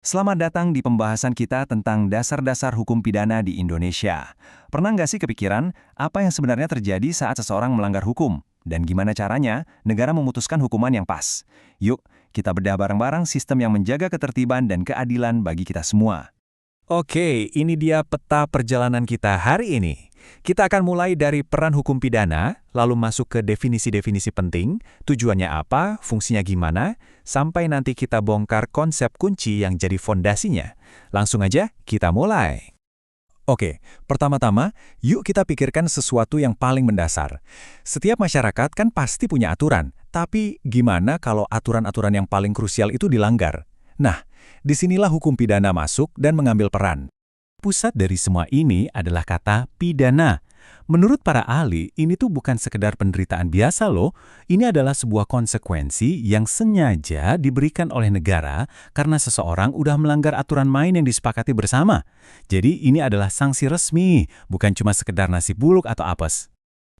Selamat datang di pembahasan kita tentang dasar-dasar hukum pidana di Indonesia. Pernah nggak sih kepikiran apa yang sebenarnya terjadi saat seseorang melanggar hukum? Dan gimana caranya negara memutuskan hukuman yang pas? Yuk, kita bedah bareng-bareng sistem yang menjaga ketertiban dan keadilan bagi kita semua. Oke, ini dia peta perjalanan kita hari ini. Kita akan mulai dari peran hukum pidana, lalu masuk ke definisi-definisi penting, tujuannya apa, fungsinya gimana, sampai nanti kita bongkar konsep kunci yang jadi fondasinya. Langsung aja, kita mulai. Oke, pertama-tama, yuk kita pikirkan sesuatu yang paling mendasar. Setiap masyarakat kan pasti punya aturan, tapi gimana kalau aturan-aturan yang paling krusial itu dilanggar? Nah, disinilah hukum pidana masuk dan mengambil peran. Pusat dari semua ini adalah kata pidana. Menurut para ahli, ini tuh bukan sekedar penderitaan biasa loh. Ini adalah sebuah konsekuensi yang sengaja diberikan oleh negara karena seseorang udah melanggar aturan main yang disepakati bersama. Jadi ini adalah sanksi resmi, bukan cuma sekedar nasi buluk atau apes.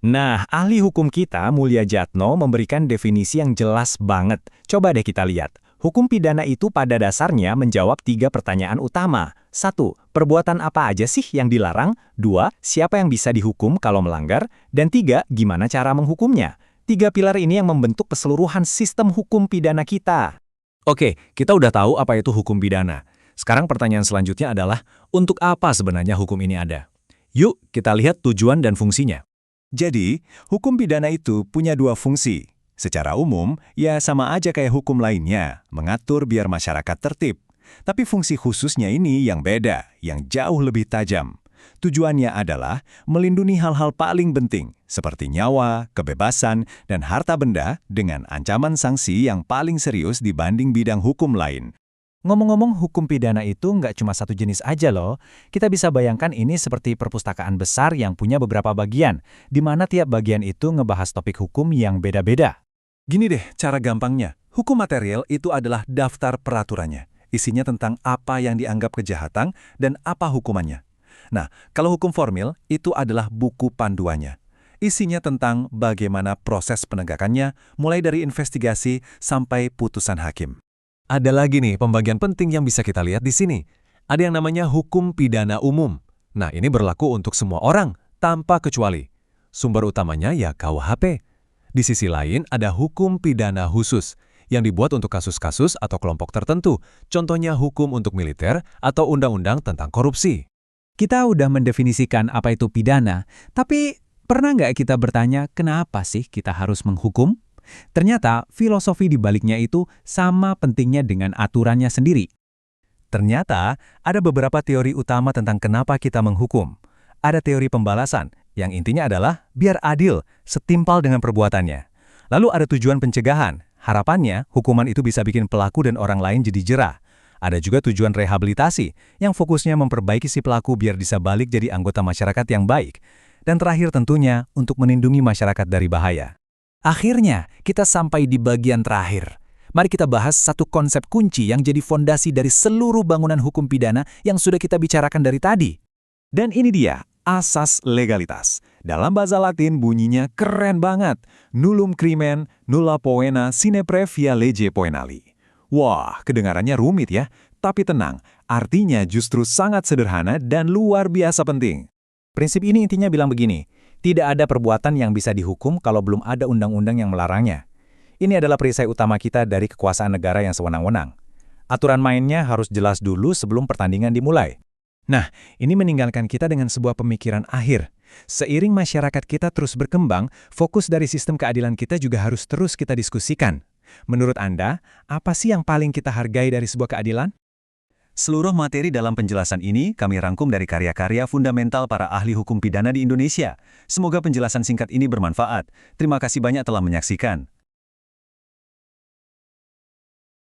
Nah, ahli hukum kita, Mulya Jatno, memberikan definisi yang jelas banget. Coba deh kita lihat. Hukum pidana itu pada dasarnya menjawab 3 pertanyaan utama. 1. Perbuatan apa aja sih yang dilarang? 2. Siapa yang bisa dihukum kalau melanggar? Dan 3. Gimana cara menghukumnya? 3 pilar ini yang membentuk keseluruhan sistem hukum pidana kita. Oke, kita udah tahu apa itu hukum pidana. Sekarang pertanyaan selanjutnya adalah, untuk apa sebenarnya hukum ini ada? Yuk, kita lihat tujuan dan fungsinya. Jadi, hukum pidana itu punya 2 fungsi. Secara umum, ya sama aja kayak hukum lainnya, mengatur biar masyarakat tertib. Tapi fungsi khususnya ini yang beda, yang jauh lebih tajam. Tujuannya adalah melindungi hal-hal paling penting, seperti nyawa, kebebasan, dan harta benda dengan ancaman sanksi yang paling serius dibanding bidang hukum lain. Ngomong-ngomong, hukum pidana itu nggak cuma satu jenis aja loh. Kita bisa bayangkan ini seperti perpustakaan besar yang punya beberapa bagian, di mana tiap bagian itu ngebahas topik hukum yang beda-beda. Gini deh cara gampangnya, hukum material itu adalah daftar peraturannya. Isinya tentang apa yang dianggap kejahatan dan apa hukumannya. Nah, kalau hukum formil itu adalah buku panduannya. Isinya tentang bagaimana proses penegakannya, mulai dari investigasi sampai putusan hakim. Ada lagi nih pembagian penting yang bisa kita lihat di sini. Ada yang namanya hukum pidana umum. Nah, ini berlaku untuk semua orang, tanpa kecuali. Sumber utamanya ya KUHP. Di sisi lain ada hukum pidana khusus, yang dibuat untuk kasus-kasus atau kelompok tertentu, contohnya hukum untuk militer atau undang-undang tentang korupsi. Kita udah mendefinisikan apa itu pidana, tapi pernah nggak kita bertanya kenapa sih kita harus menghukum? Ternyata filosofi di baliknya itu sama pentingnya dengan aturannya sendiri. Ternyata ada beberapa teori utama tentang kenapa kita menghukum. Ada teori pembalasan, yang intinya adalah biar adil, setimpal dengan perbuatannya. Lalu ada tujuan pencegahan, harapannya hukuman itu bisa bikin pelaku dan orang lain jadi jera. Ada juga tujuan rehabilitasi, yang fokusnya memperbaiki si pelaku biar bisa balik jadi anggota masyarakat yang baik. Dan terakhir tentunya untuk melindungi masyarakat dari bahaya. Akhirnya, kita sampai di bagian terakhir. Mari kita bahas satu konsep kunci yang jadi fondasi dari seluruh bangunan hukum pidana yang sudah kita bicarakan dari tadi. Dan ini dia, asas legalitas. Dalam bahasa Latin bunyinya keren banget. Nullum crimen, nulla poena sine previa lege poenali. Wah, kedengarannya rumit ya. Tapi tenang, artinya justru sangat sederhana dan luar biasa penting. Prinsip ini intinya bilang begini, tidak ada perbuatan yang bisa dihukum kalau belum ada undang-undang yang melarangnya. Ini adalah perisai utama kita dari kekuasaan negara yang sewenang-wenang. Aturan mainnya harus jelas dulu sebelum pertandingan dimulai. Nah, ini meninggalkan kita dengan sebuah pemikiran akhir. Seiring masyarakat kita terus berkembang, fokus dari sistem keadilan kita juga harus terus kita diskusikan. Menurut Anda, apa sih yang paling kita hargai dari sebuah keadilan? Seluruh materi dalam penjelasan ini kami rangkum dari karya-karya fundamental para ahli hukum pidana di Indonesia. Semoga penjelasan singkat ini bermanfaat. Terima kasih banyak telah menyaksikan.